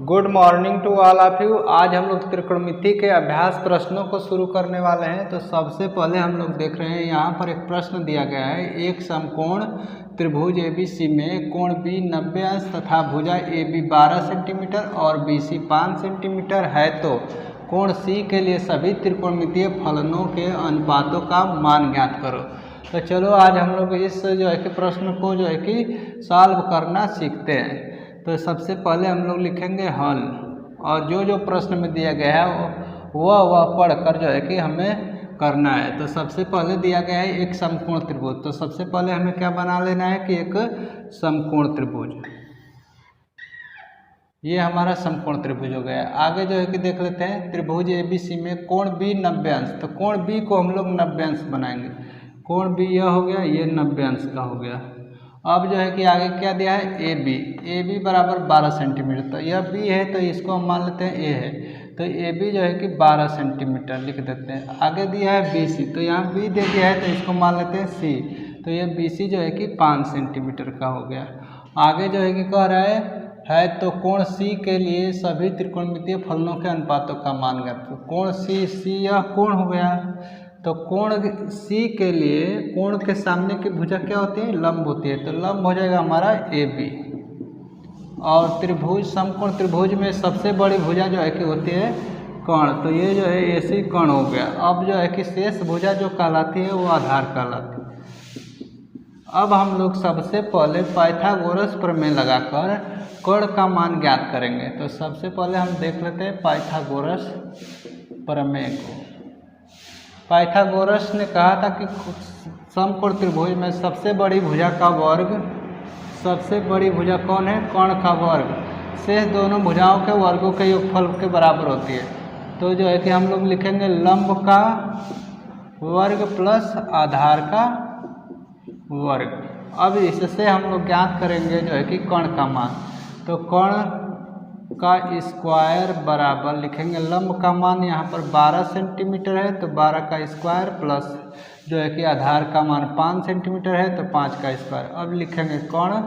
Good morning to all of you. आज हम लोग त्रिकोणमिति के अभ्यास प्रश्नों को शुरू करने वाले हैं। तो सबसे पहले हम लोग देख रहे हैं, यहाँ पर एक प्रश्न दिया गया है। एक समकोण त्रिभुज ABC में कोण B 90 अंश तथा भुजा AB 12 सेंटीमीटर और BC 5 सेंटीमीटर है, तो कोण C के लिए सभी त्रिकोणमितीय फलनों के अनुपातों का मान ज्ञात करो। तो चलो आज हम लोग इस प्रश्न को सॉल्व करना सीखते हैं। तो सबसे पहले हम लोग लिखेंगे हल, और जो प्रश्न में दिया गया है वह पढ़कर हमें करना है। तो सबसे पहले दिया गया है एक समकोण त्रिभुज। तो सबसे पहले हमें क्या बना लेना है कि एक समकोण त्रिभुज, ये हमारा समकोण त्रिभुज हो गया। आगे देख लेते हैं, त्रिभुज ABC में कोण B 90 अंश। तो कोण B को हम लोग 90 अंश बनाएंगे। कोण B यह हो गया, ये 90 अंश का हो गया। अब कि आगे क्या दिया है, AB बराबर 12 सेंटीमीटर। तो यह B है, तो इसको हम मान लेते हैं A है। तो AB 12 सेंटीमीटर लिख देते हैं। आगे दिया है BC, तो यहाँ B दे दिया है, तो इसको मान लेते हैं C। तो यह BC 5 सेंटीमीटर का हो गया। आगे कह रहा है तो कोण C के लिए सभी त्रिकोणमितीय फलनों के अनुपातों का मान ज्ञात करो। कोण C यह कोण हो गया। तो कोण C के लिए कोण के सामने की भुजा क्या होती है, लंब होती है। तो लंब हो जाएगा हमारा AB। और त्रिभुज समकोण त्रिभुज में सबसे बड़ी भुजा कि होती है कर्ण। तो ये AC कर्ण हो गया। अब कि शेष भुजा जो कहलाती है वो आधार कहलाती है। अब हम लोग सबसे पहले पाइथागोरस प्रमेय लगाकर कर्ण का मान ज्ञात करेंगे। तो सबसे पहले हम देख लेते हैं पाइथागोरस प्रमेय को। पाइथागोरस ने कहा था कि समकोण त्रिभुज में सबसे बड़ी भुजा का वर्ग, सबसे बड़ी भुजा कौन है, कर्ण का वर्ग, शेष दोनों भुजाओं के वर्गों के योगफल के बराबर होती है। तो कि हम लोग लिखेंगे लंब का वर्ग प्लस आधार का वर्ग। अब इससे हम लोग ज्ञात करेंगे कि कर्ण का मान। तो कर्ण का स्क्वायर बराबर लिखेंगे, लंब का मान यहाँ पर 12 सेंटीमीटर है, तो 12 का स्क्वायर प्लस कि आधार का मान 5 सेंटीमीटर है, तो 5 का स्क्वायर। अब लिखेंगे कर्ण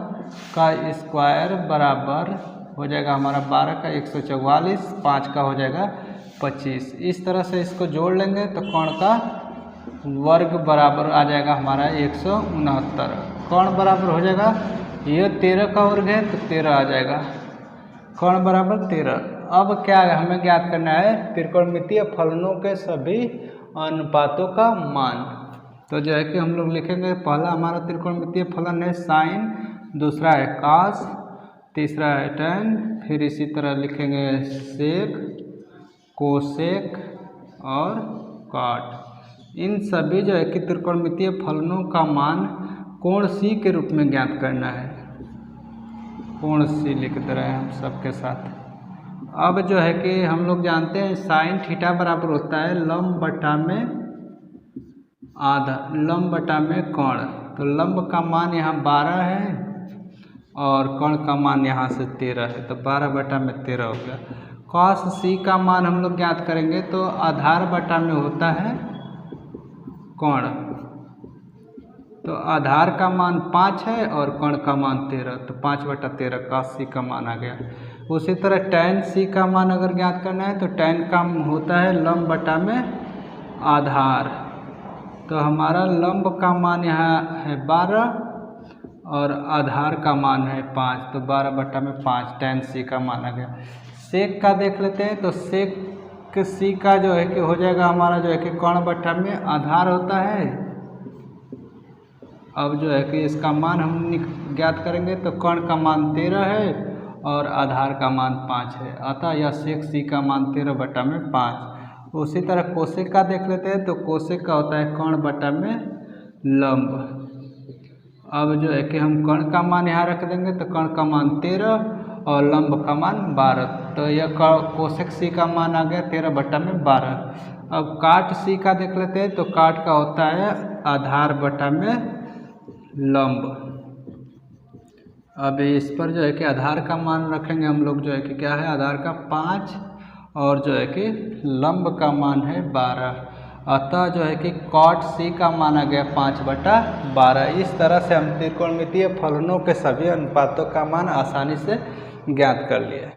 का स्क्वायर बराबर हो जाएगा हमारा 12 का 144, 5 का हो जाएगा 25। इस तरह से इसको जोड़ लेंगे तो कर्ण का वर्ग बराबर आ जाएगा हमारा 169। कर्ण बराबर हो जाएगा, यह 13 का वर्ग है तो 13 आ जाएगा, कर्ण बराबर 13। अब क्या हमें ज्ञात करना है, त्रिकोणमितीय फलनों के सभी अनुपातों का मान। तो कि हम लोग लिखेंगे, पहला हमारा त्रिकोणमितीय फलन है साइन, दूसरा है कॉस, तीसरा है टैन, फिर इसी तरह लिखेंगे सेक, कोसेक और कॉट। इन सभी कि त्रिकोणमितीय फलनों का मान कोण C के रूप में ज्ञात करना है। कोण C लिख दे रहे हैं हम सबके साथ। अब कि हम लोग जानते हैं साइन थीटा बराबर होता है लंब बटा में आधा, लंब बटा में कर्ण। तो लंब का मान यहाँ 12 है और कर्ण का मान यहाँ से 13 है, तो 12 बटा में 13 हो गया। कॉस C का मान हम लोग ज्ञात करेंगे, तो आधार बटा में होता है कर्ण। तो आधार का मान 5 है और कर्ण का मान 13, तो 5 बटा 13 कॉस C का मान आ गया। उसी तरह टैन C का मान अगर ज्ञात करना है, तो टैन का होता है लंब बटा में आधार। तो हमारा लंब का मान यहाँ है 12 और आधार का मान है 5, तो 12 बटा में 5 टैन C का मान आ गया। सेक का देख लेते हैं, तो सेक C का कि हो जाएगा हमारा कि कर्ण बटा में आधार होता है। अब कि इसका मान हम ज्ञात करेंगे, तो कर्ण का मान 13 है और आधार का मान 5 है, अतः यह सेक C का मान 13 बटा में 5। उसी तरह कोसेक का देख लेते हैं, तो कोसेक का होता है कर्ण बटा में लंब। अब कि हम कर्ण का मान यहाँ रख देंगे, तो कर्ण का मान 13 और लंब का मान 12, तो यह कोसेक C का मान आ गया 13 बटा में 12। अब काट C का देख लेते हैं, तो काट का होता है आधार बटा में लंब। अब इस पर कि आधार का मान रखेंगे हम लोग, कि क्या है, आधार का 5 और कि लंब का मान है 12, अतः कि कॉट C का मान आ गया 5 बटा 12। इस तरह से हम त्रिकोणमितीय फलनों के सभी अनुपातों का मान आसानी से ज्ञात कर लिए।